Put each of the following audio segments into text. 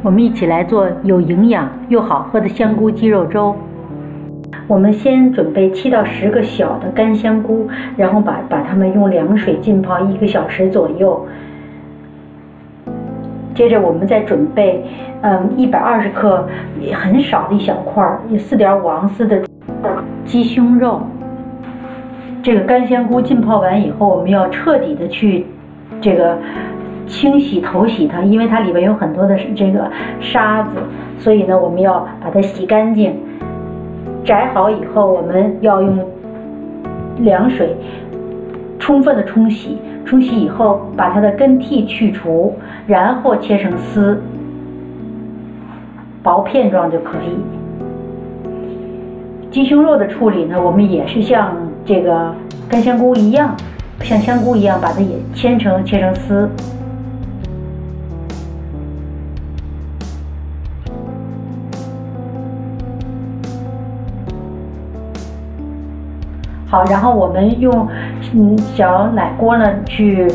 我们一起来做有营养又好喝的香菇鸡肉粥。我们先准备7到10个小的干香菇，然后把它们用凉水浸泡1个小时左右。接着我们再准备120克很少的一小块4.5盎司的鸡胸肉。这个干香菇浸泡完以后，我们要彻底的去清洗头洗它，因为它里面有很多的这个沙子，所以呢我们要把它洗干净。摘好以后，我们要用凉水充分的冲洗，冲洗以后把它的根蒂去除，然后切成丝，薄片状就可以。鸡胸肉的处理呢，我们也是像这个干香菇一样，像香菇一样把它也切成丝。好，然后我们用小奶锅呢去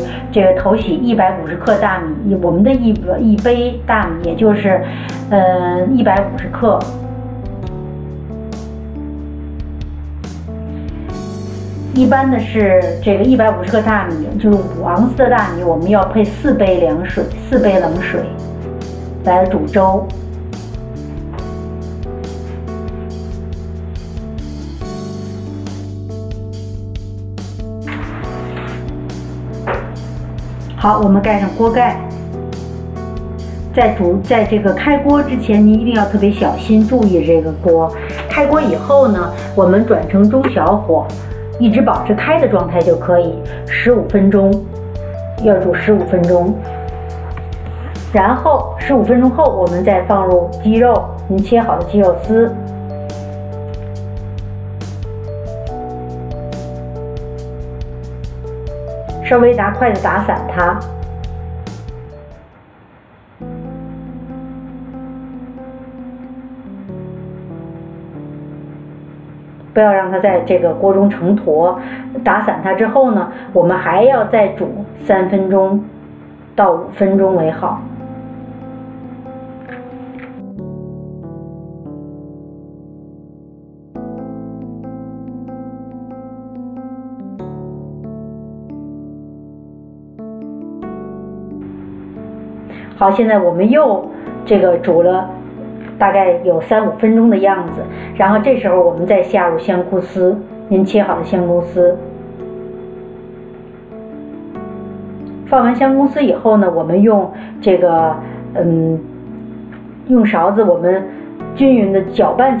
头洗150克大米，我们的一杯大米也就是150克。一般的是这个150克大米，就是5盎司的大米，我们要配4杯凉水，4杯冷水来煮粥。好，我们盖上锅盖。在这个开锅之前，您一定要特别小心，注意这个锅。开锅以后呢，我们转成中小火，一直保持开的状态就可以，15分钟，要煮15分钟。然后15分钟后，我们再放入鸡肉，您切好的鸡肉丝。稍微拿筷子打散它，不要让它在这个锅中成坨。打散它之后呢，我们还要再煮3分钟到5分钟为好。好，现在我们又煮了大概有3、5分钟的样子，然后这时候我们再下入香菇丝，您切好的香菇丝。放完香菇丝以后呢，我们用用勺子我们均匀的搅拌，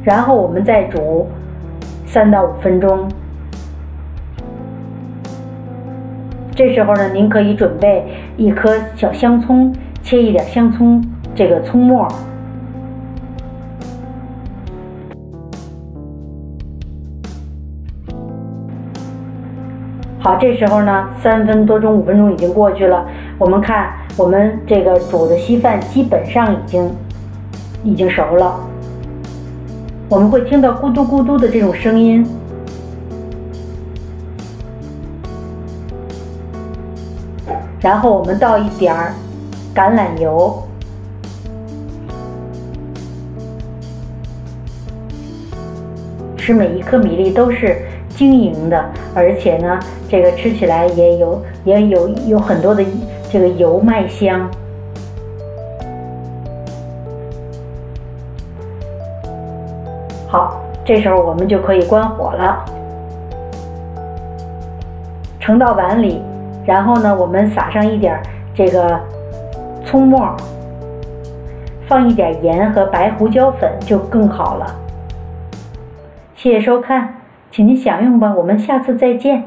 然后我们再煮3到5分钟。这时候呢，您可以准备1颗小香葱，切一点香葱葱末。好，这时候呢，3分多钟、5分钟已经过去了。我们看，我们煮的稀饭基本上已经熟了。我们会听到咕嘟咕嘟的这种声音。然后我们倒一点橄榄油，使每一颗米粒都是晶莹的，而且呢，吃起来也有很多的油麦香。好，这时候我们就可以关火了，盛到碗里。然后呢，我们撒上一点葱末，放一点盐和白胡椒粉就更好了。谢谢收看，请您享用吧，我们下次再见。